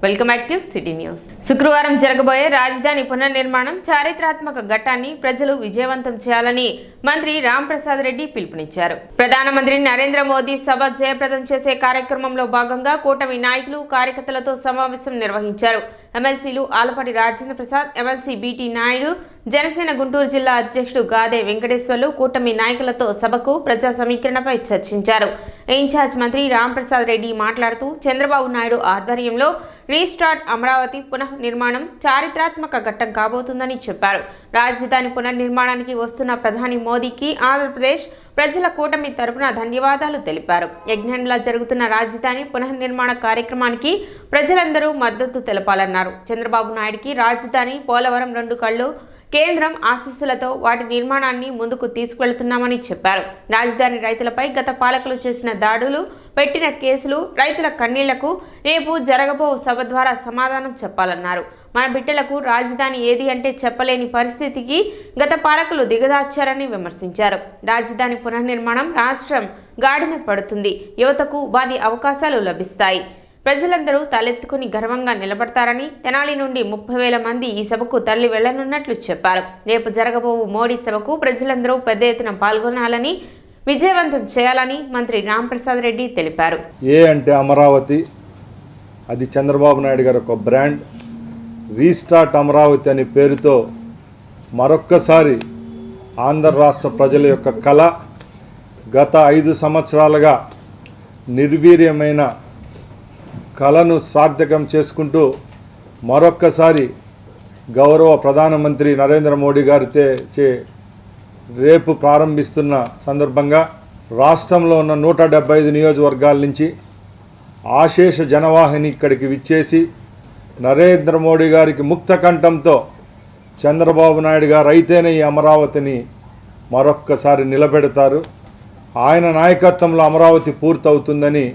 Welcome back to city news. శుక్రవారం జరగబోయే రాజధాని పునర్నిర్మాణం చారిత్రాత్మక ఘట్టాన్ని ప్రజలు విజయవంతం చేయాలని మంత్రి రాంప్రసాద్ రెడ్డి పిలుపునిచ్చారు. ప్రధానమంత్రి నరేంద్ర మోదీ సభ జయప్రదం చేసే కార్యక్రమంలో భాగంగా కూటమి నాయకులు కార్యకర్తలతో సమావేశం నిర్వహించారు. ఎమ్మెల్సీలు ఆలపాటి రాజేంద్ర ప్రసాద్, ఎమ్మెల్సీ బీటీ నాయుడు, జనసేన గుంటూరు జిల్లా అధ్యక్షుడు గాదే వెంకటేశ్వర్లు కూటమి నాయకులతో సభకు ప్రజా సమీకరణపై చర్చించారు. ఇన్ఛార్జ్ మంత్రి రాంప్రసాద్ రెడ్డి మాట్లాడుతూ చంద్రబాబు నాయుడు ఆధ్వర్యంలో రీస్టార్ట్ అమరావతి పునః నిర్మాణం చారిత్రాత్మక ఘట్టం కాబోతుందని చెప్పారు. రాజధాని పునర్నిర్మాణానికి వస్తున్న ప్రధాని మోదీకి ఆంధ్రప్రదేశ్ ప్రజల కూటమి తరపున ధన్యవాదాలు తెలిపారు. యజ్ఞంలా జరుగుతున్న రాజధాని పునర్నిర్మాణ కార్యక్రమానికి ప్రజలందరూ మద్దతు తెలపాలన్నారు. చంద్రబాబు నాయుడికి రాజధాని పోలవరం 2 కళ్ళు, కేంద్రం ఆశీస్సులతో వాటి నిర్మాణాన్ని ముందుకు తీసుకువెళ్తున్నామని చెప్పారు. రాజధాని రైతులపై గత పాలకులు చేసిన దాడులు, పెట్టిన కేసులు, రైతుల కన్నీళ్లకు రేపు జరగబో సభ ద్వారా సమాధానం చెప్పాలన్నారు. మన బిడ్డలకు రాజధాని ఏది అంటే చెప్పలేని పరిస్థితికి గత పాలకులు దిగజార్చారని విమర్శించారు. రాజధాని పునర్నిర్మాణం రాష్ట్రం గాడిన పడుతుంది, యువతకు ఉపాధి అవకాశాలు లభిస్తాయి, ప్రజలందరూ తలెత్తుకుని గర్వంగా నిలబడతారని, తెనాలి నుండి 30,000 మంది ఈ సభకు తరలి వెళ్లనున్నట్లు చెప్పారు. రేపు జరగబోవు మోడీ సభకు ప్రజలందరూ పెద్ద ఎత్తున పాల్గొనాలని, విజయవంతం చేయాలని మంత్రి రాంప్రసాద్ రెడ్డి తెలిపారు. అంటే అమరావతి, అది చంద్రబాబు నాయుడు గారి ఒక బ్రాండ్. రీస్టార్ట్ అమరావతి అనే పేరుతో మరొక్కసారి ఆంధ్ర రాష్ట్ర ప్రజల యొక్క కళ, గత 5 సంవత్సరాలుగా నిర్వీర్యమైన కళను సార్థకం చేసుకుంటూ మరొక్కసారి గౌరవ ప్రధానమంత్రి నరేంద్ర మోడీ గారిచే రేపు ప్రారంభిస్తున్న సందర్భంగా రాష్ట్రంలో ఉన్న 175 నియోజకవర్గాల నుంచి ఆశేష జనవాహిని ఇక్కడికి విచ్చేసి నరేంద్ర మోడీ గారికి ముక్త కంఠంతో చంద్రబాబు నాయుడు గారు అయితేనే ఈ అమరావతిని మరొక్కసారి నిలబెడతారు, ఆయన నాయకత్వంలో అమరావతి పూర్తవుతుందని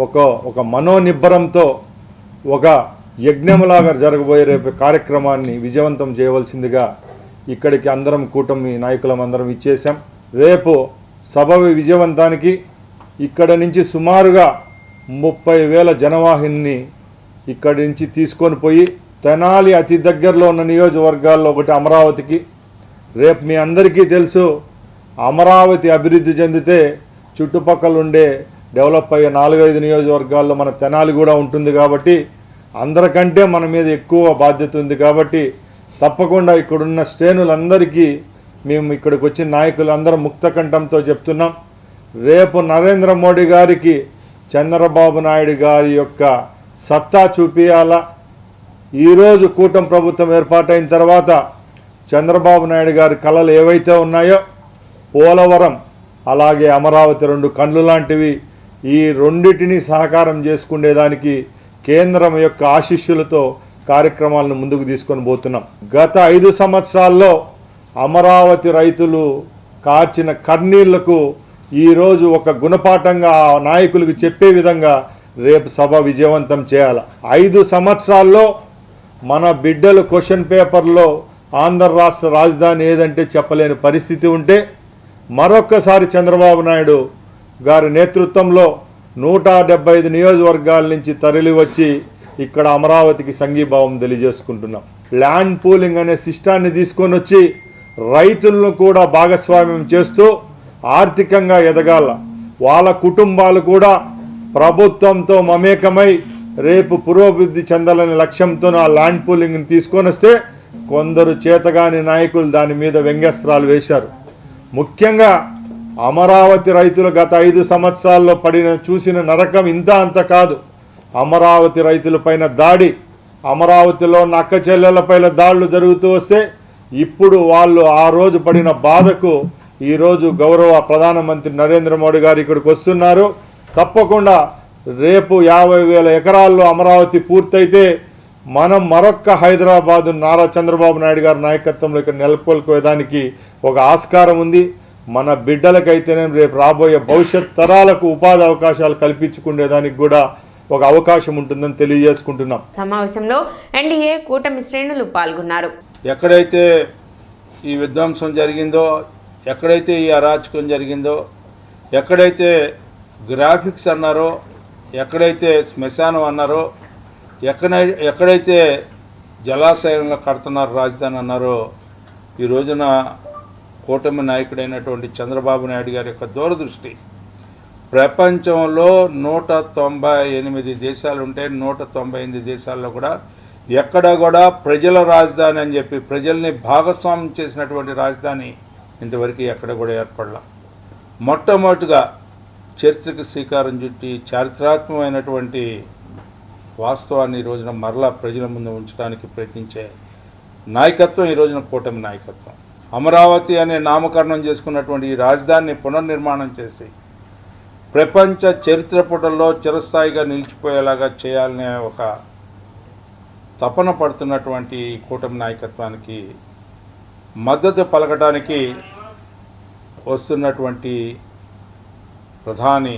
ఒక మనోనిబ్బరంతో ఒక యజ్ఞములాగా జరగబోయే రేపు కార్యక్రమాన్ని విజయవంతం చేయవలసిందిగా ఇక్కడికి అందరం కూటమి నాయకులం అందరం ఇచ్చేసాం. రేపు సభ విజయవంతానికి ఇక్కడ నుంచి సుమారుగా 30,000 జనవాహిని ఇక్కడి నుంచి తీసుకొని పోయి తెనాలి అతి దగ్గరలో ఉన్న నియోజకవర్గాల్లో ఒకటి అమరావతికి. రేపు మీ అందరికీ తెలుసు, అమరావతి అభివృద్ధి చెందితే చుట్టుపక్కల ఉండే డెవలప్ అయ్యే 4-5 నియోజకవర్గాల్లో మన తెనాలి కూడా ఉంటుంది కాబట్టి అందరికంటే మన మీద ఎక్కువ బాధ్యత ఉంది. కాబట్టి తప్పకుండా ఇక్కడున్న శ్రేణులందరికీ మేము ఇక్కడికి వచ్చిన నాయకులందరం ముక్త కంఠంతో చెప్తున్నాం, రేపు నరేంద్ర మోడీ గారికి చంద్రబాబు నాయుడు గారి యొక్క సత్తా చూపియాలా. ఈరోజు కూటమి ప్రభుత్వం ఏర్పాటైన తర్వాత చంద్రబాబు నాయుడు గారి కళలు ఏవైతే ఉన్నాయో పోలవరం అలాగే అమరావతి 2 కళ్ళు లాంటివి, ఈ రెండిటిని సహకారం చేసుకునేదానికి కేంద్రం యొక్క ఆశీస్సులతో కార్యక్రమాలను ముందుకు తీసుకొని పోతున్నాం. గత 5 సంవత్సరాల్లో అమరావతి రైతులు కార్చిన కన్నీళ్లకు ఈరోజు ఒక గుణపాఠంగా నాయకులకు చెప్పే విధంగా రేపు సభ విజయవంతం చేయాలి. 5 సంవత్సరాల్లో మన బిడ్డలు క్వశ్చన్ పేపర్లో ఆంధ్ర రాష్ట్ర రాజధాని ఏదంటే చెప్పలేని పరిస్థితి ఉంటే మరొక్కసారి చంద్రబాబు నాయుడు గారి నేతృత్వంలో 175 నియోజకవర్గాల నుంచి తరలి వచ్చి ఇక్కడ అమరావతికి సంఘీభావం తెలియజేసుకుంటున్నాం. ల్యాండ్ పూలింగ్ అనే సిస్టాన్ని తీసుకొని వచ్చి రైతులను కూడా భాగస్వామ్యం చేస్తూ ఆర్థికంగా ఎదగాల, వాళ్ళ కుటుంబాలు కూడా ప్రభుత్వంతో మమేకమై రేపు పురోభివృద్ధి చెందాలనే లక్ష్యంతో ఆ ల్యాండ్ పూలింగ్ని తీసుకొని వస్తే కొందరు చేతగాని నాయకులు దాని మీద వ్యంగ్యాస్త్రాలు వేశారు. ముఖ్యంగా అమరావతి రైతులు గత 5 సంవత్సరాల్లో చూసిన నరకం ఇంత అంత కాదు. అమరావతి రైతులపైన దాడి, అమరావతిలో అక్క చెల్లెళ్లపైన దాడులు జరుగుతూ వస్తే ఇప్పుడు వాళ్ళు ఆ రోజు పడిన బాధకు ఈరోజు గౌరవ ప్రధానమంత్రి నరేంద్ర మోడీ గారు ఇక్కడికి వస్తున్నారు. తప్పకుండా రేపు 50,000 ఎకరాల్లో అమరావతి పూర్తయితే మనం మరొక్క హైదరాబాదు నారా చంద్రబాబు నాయుడు గారి నాయకత్వంలో ఇక్కడ నెలకొల్పేదానికి ఒక ఆస్కారం ఉంది. మన బిడ్డలకైతేనే రేపు రాబోయే భవిష్యత్ తరాలకు ఉపాధి అవకాశాలు కల్పించుకునేదానికి కూడా ఒక అవకాశం ఉంటుందని తెలియజేసుకుంటున్నాం. సమావేశంలో ఎన్డీఏ కూటమి శ్రేణులు పాల్గొన్నారు. ఎక్కడైతే ఈ విధ్వంసం జరిగిందో, ఎక్కడైతే ఈ అరాచకం జరిగిందో, ఎక్కడైతే గ్రాఫిక్స్ అన్నారో, ఎక్కడైతే శ్మశానం అన్నారో, ఎక్కడైతే జలాశయంలో కడుతున్నారు రాజధాని అన్నారో ఈ రోజున కూటమి నాయకుడైనటువంటి చంద్రబాబు నాయుడు గారి యొక్క దూరదృష్టి ప్రపంచంలో 198 దేశాలు ఉంటే 198 దేశాల్లో కూడా ఎక్కడ కూడా ప్రజల రాజధాని అని చెప్పి ప్రజల్ని భాగస్వామ్యం చేసినటువంటి రాజధాని ఇంతవరకు ఎక్కడ కూడా ఏర్పడలా. మొట్టమొదటిగా చరిత్రకు శ్రీకారం చుట్టి చారిత్రాత్మకమైనటువంటి వాస్తవాన్ని ఈ రోజున మరలా ప్రజల ముందు ఉంచడానికి ప్రయత్నించే నాయకత్వం ఈ రోజున కూటమి నాయకత్వం. అమరావతి అనే నామకరణం చేసుకున్నటువంటి ఈ రాజధానిని పునర్నిర్మాణం చేసి ప్రపంచ చరిత్ర పుటల్లో చిరస్థాయిగా నిలిచిపోయేలాగా చేయాలనే ఒక తపన పడుతున్నటువంటి కూటమి నాయకత్వానికి మద్దతు పలకటానికి వస్తున్నటువంటి ప్రధాని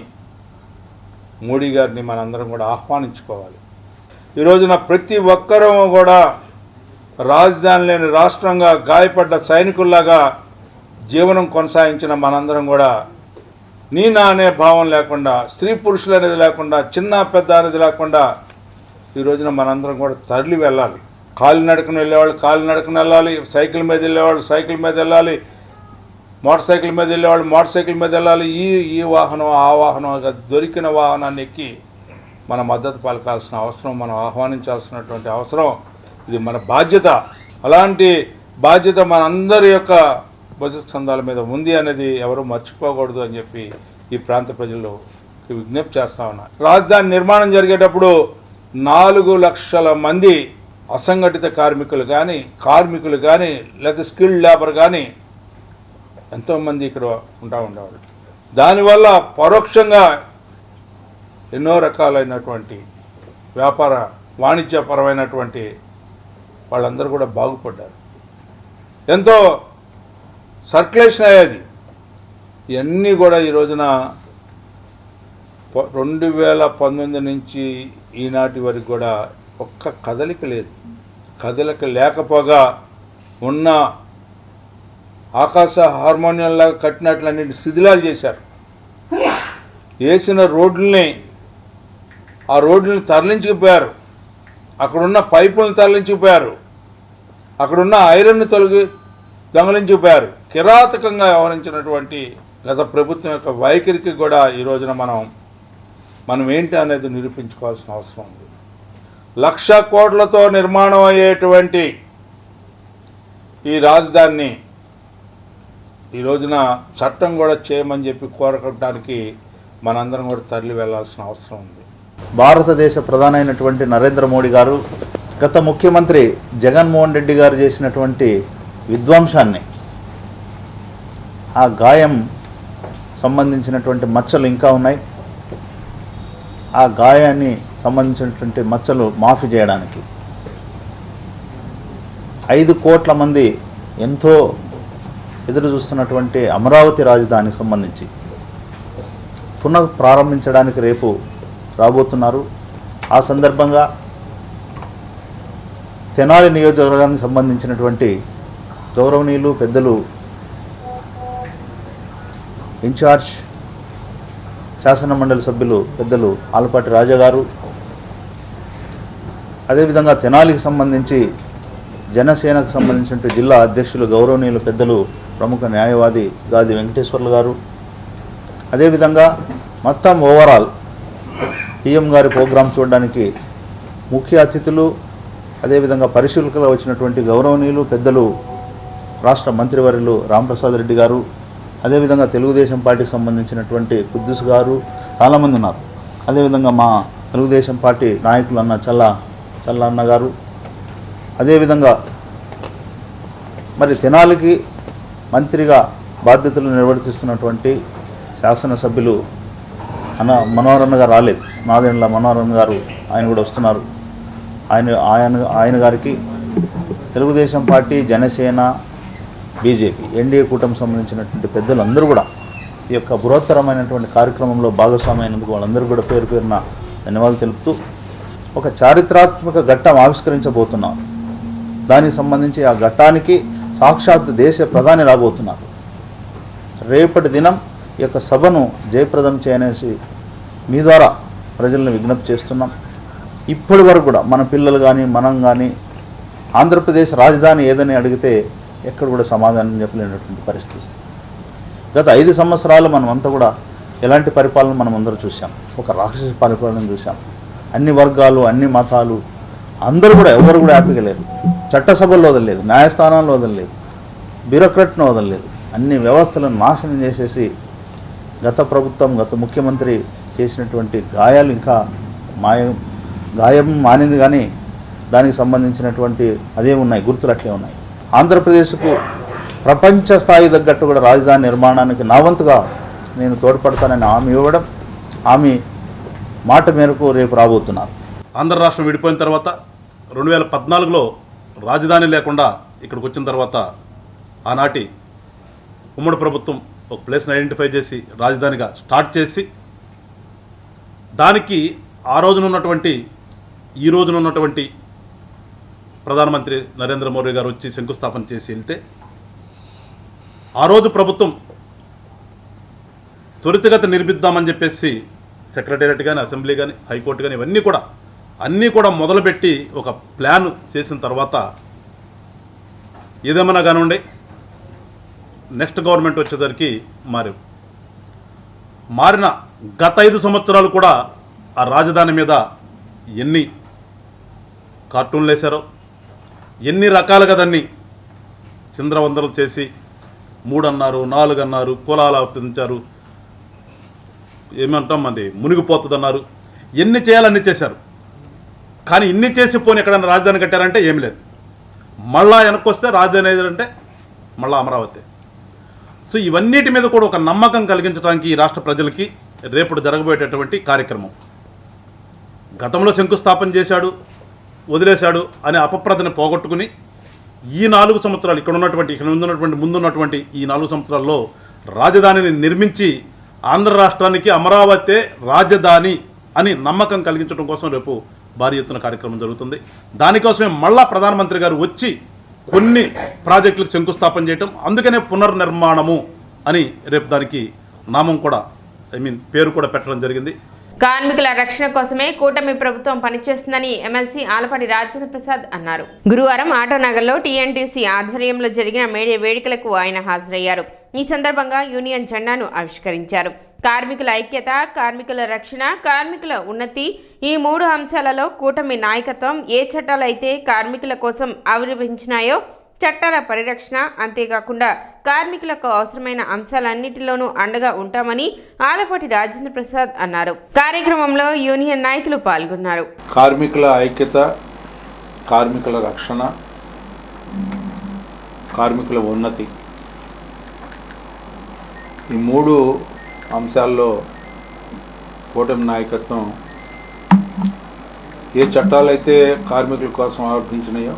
మోడీ గారిని మనందరం కూడా ఆహ్వానించుకోవాలి. ఈ రోజున ప్రతి ఒక్కరూ కూడా రాజధాని లేని రాష్ట్రంగా గాయపడ్డ సైనికుల్లాగా జీవనం కొనసాగించిన మనందరం కూడా నీనా అనే భావం లేకుండా, స్త్రీ పురుషులు అనేది లేకుండా, చిన్న పెద్ద అనేది లేకుండా ఈ రోజున మనందరం కూడా తరలి వెళ్ళాలి. కాలినడకన వెళ్ళేవాళ్ళు కాలినడకన వెళ్ళాలి, సైకిల్ మీద వెళ్ళేవాళ్ళు సైకిల్ మీద వెళ్ళాలి, మోటార్ సైకిల్ మీద వెళ్ళేవాళ్ళు మోటార్ సైకిల్ మీద వెళ్ళాలి. ఈ వాహనం ఆ వాహనం దొరికిన వాహనాన్ని ఎక్కి మన మద్దతు పలకాల్సిన అవసరం, మనం ఆహ్వానించాల్సినటువంటి అవసరం, ఇది మన బాధ్యత. అలాంటి బాధ్యత మనందరి యొక్క భవిష్యత్ సంఘాల మీద ఉంది అనేది ఎవరు మర్చిపోకూడదు అని చెప్పి ఈ ప్రాంత ప్రజలు విజ్ఞప్తి చేస్తా ఉన్నారు. రాజధాని నిర్మాణం జరిగేటప్పుడు 4 లక్షల మంది అసంఘటిత కార్మికులు కానీ లేదా స్కిల్డ్ లేబర్ కానీ ఎంతోమంది ఇక్కడ ఉండేవాళ్ళు. దానివల్ల పరోక్షంగా ఎన్నో రకాలైనటువంటి వ్యాపార వాణిజ్యపరమైనటువంటి వాళ్ళందరూ కూడా బాగుపడ్డారు. ఎంతో సర్క్యులేషన్ అయ్యేది. ఇవన్నీ కూడా ఈ రోజున 2019 నుంచి ఈనాటి వరకు కూడా ఒక్క కదలిక లేదు. కదలిక లేకపోగా ఉన్న ఆకాశ హార్మోనియంలాగా కట్టినట్లన్నింటి శిథిలాలు చేశారు. వేసిన ఆ రోడ్లని తరలించుకుపోయారు, అక్కడున్న పైపులను తరలించుకుపోయారు, అక్కడున్న ఐరన్ను దొంగలించిపోయారు. కిరాతకంగా వ్యవహరించినటువంటి గత ప్రభుత్వం యొక్క వైఖరికి కూడా ఈ రోజున మనం ఏంటి అనేది నిరూపించుకోవాల్సిన అవసరం ఉంది. 1,00,000 కోట్లతో నిర్మాణం అయ్యేటువంటి ఈ రాజధానిని ఈ రోజున చట్టం కూడా చేయమని చెప్పి కోరడానికి మనందరం కూడా తరలి వెళ్లాల్సిన అవసరం ఉంది. భారతదేశ ప్రధాని అయినటువంటి నరేంద్ర మోడీ గారు గత ముఖ్యమంత్రి జగన్మోహన్ రెడ్డి గారు చేసినటువంటి విధ్వంసాన్ని, ఆ గాయం సంబంధించినటువంటి మచ్చలు ఇంకా ఉన్నాయి. ఆ గాయాన్ని సంబంధించినటువంటి మచ్చలు మాఫీ చేయడానికి 5 కోట్ల మంది ఎంతో ఎదురు చూస్తున్నటువంటి అమరావతి రాజధానికి సంబంధించి పునః ప్రారంభించడానికి రేపు రాబోతున్నారు. ఆ సందర్భంగా తెనాలి నియోజకవర్గానికి సంబంధించినటువంటి గౌరవనీయులు పెద్దలు ఇన్ఛార్జ్ శాసన మండలి సభ్యులు పెద్దలు ఆలపాటి రాజా గారు, అదేవిధంగా తెనాలికి సంబంధించి జనసేనకు సంబంధించిన జిల్లా అధ్యక్షులు గౌరవనీయులు పెద్దలు ప్రముఖ న్యాయవాది గాది వెంకటేశ్వర్లు గారు, అదేవిధంగా మొత్తం ఓవరాల్ పిఎం గారి ప్రోగ్రాం చూడడానికి ముఖ్య అతిథులు, అదేవిధంగా పరిశీలకులు వచ్చినటువంటి గౌరవనీయులు పెద్దలు రాష్ట్ర మంత్రివర్యులు రాంప్రసాద్ రెడ్డి గారు, అదేవిధంగా తెలుగుదేశం పార్టీకి సంబంధించినటువంటి కుద్దూస్ గారు చాలామంది ఉన్నారు. అదేవిధంగా మా తెలుగుదేశం పార్టీ నాయకులు అన్న చల్ల అన్న గారు, అదేవిధంగా మరి తెనాలికి మంత్రిగా బాధ్యతలు నిర్వర్తిస్తున్నటువంటి శాసనసభ్యులు మనోహరన్న గారు రాలేదు, నాదెండ్ల మనోహరన్న గారు, ఆయన కూడా వస్తున్నారు. ఆయన గారికి Telugu Desam party, Janasena, BJP NDA కూటమికి సంబంధించినటువంటి పెద్దలందరూ కూడా ఈ యొక్క బృహత్తరమైనటువంటి కార్యక్రమంలో భాగస్వామి అయినందుకు వాళ్ళందరూ కూడా పేరు పేరున ధన్యవాదాలు తెలుపుతూ ఒక చారిత్రాత్మక ఘట్టం ఆవిష్కరించబోతున్నాం. దానికి సంబంధించి ఆ ఘట్టానికి సాక్షాత్ దేశ ప్రధాని రాబోతున్నారు. రేపటి దినం ఈ యొక్క సభను జయప్రదం చేయనేసి మీ ద్వారా ప్రజలను విజ్ఞప్తి చేస్తున్నాం. ఇప్పటి వరకు కూడా మన పిల్లలు కానీ మనం కానీ ఆంధ్రప్రదేశ్ రాజధాని ఏదని అడిగితే ఎక్కడ కూడా సమాధానం చెప్పలేనటువంటి పరిస్థితి. గత 5 సంవత్సరాలు మనమంతా కూడా ఎలాంటి పరిపాలన మనం అందరూ చూసాం. ఒక రాక్షస పరిపాలన చూసాం. అన్ని వర్గాలు, అన్ని మతాలు అందరూ కూడా ఎవరు కూడా హ్యాపీగా లేరు. చట్టసభల్లో వదలలేదు, న్యాయస్థానాల్లో వదలలేదు, బ్యూరోక్రాట్ను వదలలేదు. అన్ని వ్యవస్థలను నాశనం చేసేసి గత ప్రభుత్వం, గత ముఖ్యమంత్రి చేసినటువంటి గాయాలు ఇంకా గాయం మానింది, కానీ దానికి సంబంధించినటువంటి అదే ఉన్నాయి, గుర్తులు అట్లే ఉన్నాయి. ఆంధ్రప్రదేశ్కు ప్రపంచ స్థాయి తగ్గట్టు కూడా రాజధాని నిర్మాణానికి నా వంతుగా నేను తోడ్పడతానని హామీ ఇవ్వడం, హామీ మాట మేరకు రేపు రాబోతున్నారు. ఆంధ్ర రాష్ట్రం విడిపోయిన తర్వాత 2014లో రాజధాని లేకుండా ఇక్కడికి వచ్చిన తర్వాత ఆనాటి ఉమ్మడి ప్రభుత్వం ఒక ప్లేస్ని ఐడెంటిఫై చేసి రాజధానిగా స్టార్ట్ చేసి దానికి ఆ రోజునున్నటువంటి ఈ రోజునున్నటువంటి ప్రధానమంత్రి నరేంద్ర మోడీ గారు వచ్చి శంకుస్థాపన చేసి వెళ్తే ఆ రోజు ప్రభుత్వం త్వరితగతి నిర్మిద్దామని చెప్పేసి సెక్రటేరియట్ కానీ, అసెంబ్లీ కానీ, హైకోర్టు కానీ అన్నీ కూడా మొదలుపెట్టి ఒక ప్లాన్ చేసిన తర్వాత ఏదేమన్నా కానివ్వండి నెక్స్ట్ గవర్నమెంట్ వచ్చేసరికి మారిన గత 5 సంవత్సరాలు కూడా ఆ రాజధాని మీద ఎన్ని కార్టూన్లు వేశారో, ఎన్ని రకాలుగా దాన్ని చింద్రవందరలు చేసి 3 అన్నారు, 4 అన్నారు, కులాలు ఆపించారు, ఏమంటాం అది మునిగిపోతుందన్నారు. ఎన్ని చేయాలన్నీ చేశారు. కానీ ఇన్ని చేసి పోని ఎక్కడైనా రాజధాని కట్టారంటే ఏమి లేదు. మళ్ళా వెనక్కి వస్తే రాజధాని ఏదంటే మళ్ళా అమరావతి. సో ఇవన్నిటి మీద కూడా ఒక నమ్మకం కలిగించడానికి ఈ రాష్ట్ర ప్రజలకి రేపు జరగబోయేటటువంటి కార్యక్రమం. గతంలో శంకుస్థాపన చేశాడు, వదిలేశాడు అనే అపప్రదను పోగొట్టుకుని ఈ 4 సంవత్సరాలు ఇక్కడ ముందున్నటువంటి ఈ 4 సంవత్సరాల్లో రాజధానిని నిర్మించి ఆంధ్ర రాష్ట్రానికి అమరావతి రాజధాని అని నమ్మకం కలిగించడం కోసం రేపు భారీ ఎత్తున కార్యక్రమం జరుగుతుంది. దానికోసమే మళ్ళా ప్రధానమంత్రి గారు వచ్చి కొన్ని ప్రాజెక్టులకు శంకుస్థాపన చేయటం, అందుకనే పునర్నిర్మాణము అని రేపు దానికి నామం కూడా పేరు కూడా పెట్టడం జరిగింది. కార్మికుల రక్షణ కోసమే కూటమి ప్రభుత్వం పనిచేస్తుందని ఎమ్మెల్సీ ఆలపాటి రాజేంద్ర ప్రసాద్ అన్నారు. గురువారం ఆటోనగర్లో టీఎన్టీసీ ఆధ్వర్యంలో జరిగిన మేడే వేడుకలకు ఆయన హాజరయ్యారు. ఈ సందర్భంగా యూనియన్ జెండాను ఆవిష్కరించారు. కార్మికుల ఐక్యత, కార్మికుల రక్షణ, కార్మికుల ఉన్నతి ఈ 3 అంశాలలో కూటమి నాయకత్వం ఏ చట్టాలైతే కార్మికుల కోసం ఆవిర్భవించినాయో చట్టాల పరిరక్షణ, అంతేకాకుండా కార్మికులకు అవసరమైన అంశాలన్నిటిలోనూ అండగా ఉంటామని ఆలపాటి రాజేంద్ర ప్రసాద్ అన్నారు. కార్యక్రమంలో యూనియన్ నాయకులు పాల్గొన్నారు. కార్మికుల ఐక్యత, కార్మికుల రక్షణ, కార్మికుల ఉన్నతి ఈ 3 అంశాల్లో కూటమి నాయకత్వం ఏ చట్టాలైతే కార్మికుల కోసం ఆవిర్భవించినాయో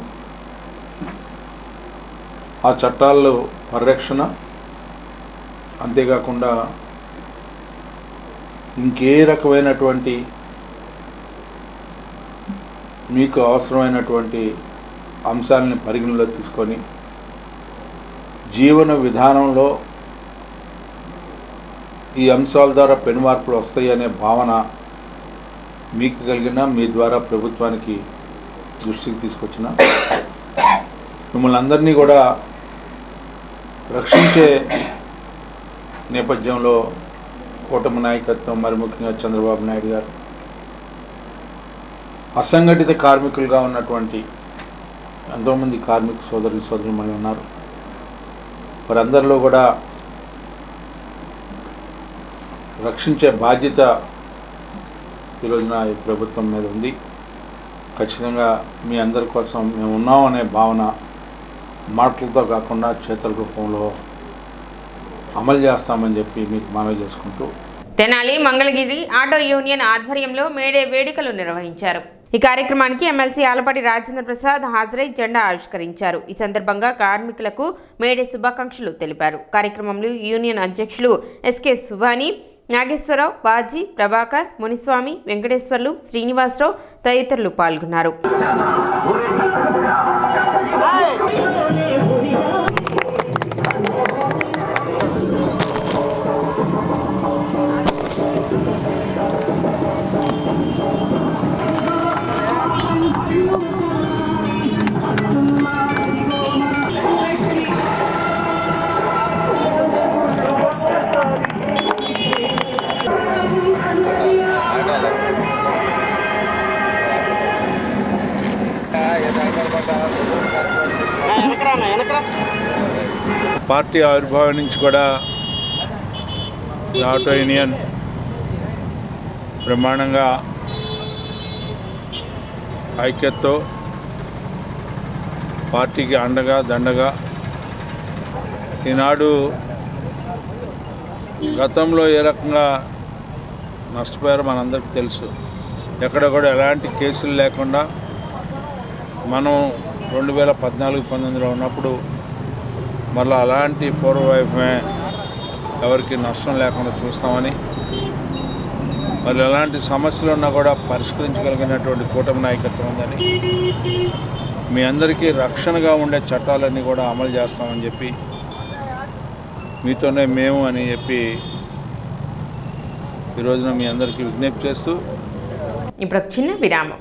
ఆ చట్టాల్లో పరిరక్షణ, అంతేకాకుండా ఇంకే రకమైనటువంటి మీకు అవసరమైనటువంటి అంశాలని పరిగణలో తీసుకొని జీవన విధానంలో ఈ అంశాల ద్వారా పెను మార్పులు వస్తాయి అనే భావన మీకు కలిగిన, మీ ద్వారా ప్రభుత్వానికి దృష్టికి తీసుకొచ్చిన మిమ్మల్ని అందరినీ కూడా రక్షించే నేపథ్యంలో కూటమి నాయకత్వం, మరి ముఖ్యంగా చంద్రబాబు నాయుడు గారు అసంఘటిత కార్మికులుగా ఉన్నటువంటి ఎంతోమంది కార్మిక సోదరులు ఉన్నారు. వారందరిలో కూడా రక్షించే బాధ్యత ఈరోజున ఈ ప్రభుత్వం మీద ఉంది. ఖచ్చితంగా మీ అందరి కోసం మేము ఉన్నామనే భావన మాటలతో కాకుండా చేతుల రూపంలో అమలు చేస్తామని చెప్పి మీకు మనవి చేసుకుంటూ తెనాలి మంగళగిరి ఆటో యూనియన్ ఆధ్వర్యంలో మేడే వేడుకలు నిర్వహించారు. ఈ కార్యక్రమానికి ఎమ్మెల్సీ ఆలపాటి రాజేంద్ర ప్రసాద్ హాజరై జెండా ఆవిష్కరించారు. ఈ సందర్భంగా కార్మికులకు మేడే శుభాకాంక్షలు తెలిపారు. కార్యక్రమంలో యూనియన్ అధ్యక్షులు ఎస్కే సుభాని, నాగేశ్వరరావు, బాజీ, ప్రభాకర్, మునిస్వామి, వెంకటేశ్వర్లు, శ్రీనివాసరావు తదితరులు పాల్గొన్నారు. పార్టీ ఆవిర్భావం నుంచి కూడా ఈ ఆటో యూనియన్ బ్రహ్మాండంగా ఐక్యతతో పార్టీకి అండగా దండగా ఈనాడు గతంలో ఏ రకంగా నష్టపోయారో మనందరికీ తెలుసు. ఎక్కడ కూడా ఎలాంటి కేసులు లేకుండా మనం 2014-19లో ఉన్నప్పుడు మళ్ళీ అలాంటి పూర్వవైభవమే ఎవరికి నష్టం లేకుండా చూస్తామని, మరి ఎలాంటి సమస్యలు ఉన్నా కూడా పరిష్కరించగలిగినటువంటి కూటమి నాయకత్వం ఉందని, మీ అందరికీ రక్షణగా ఉండే చట్టాలన్నీ కూడా అమలు చేస్తామని చెప్పి, మీతోనే మేము అని చెప్పి ఈరోజున మీ అందరికీ విజ్ఞప్తి చేస్తూ ఇప్పుడు ఒక చిన్న విరామం.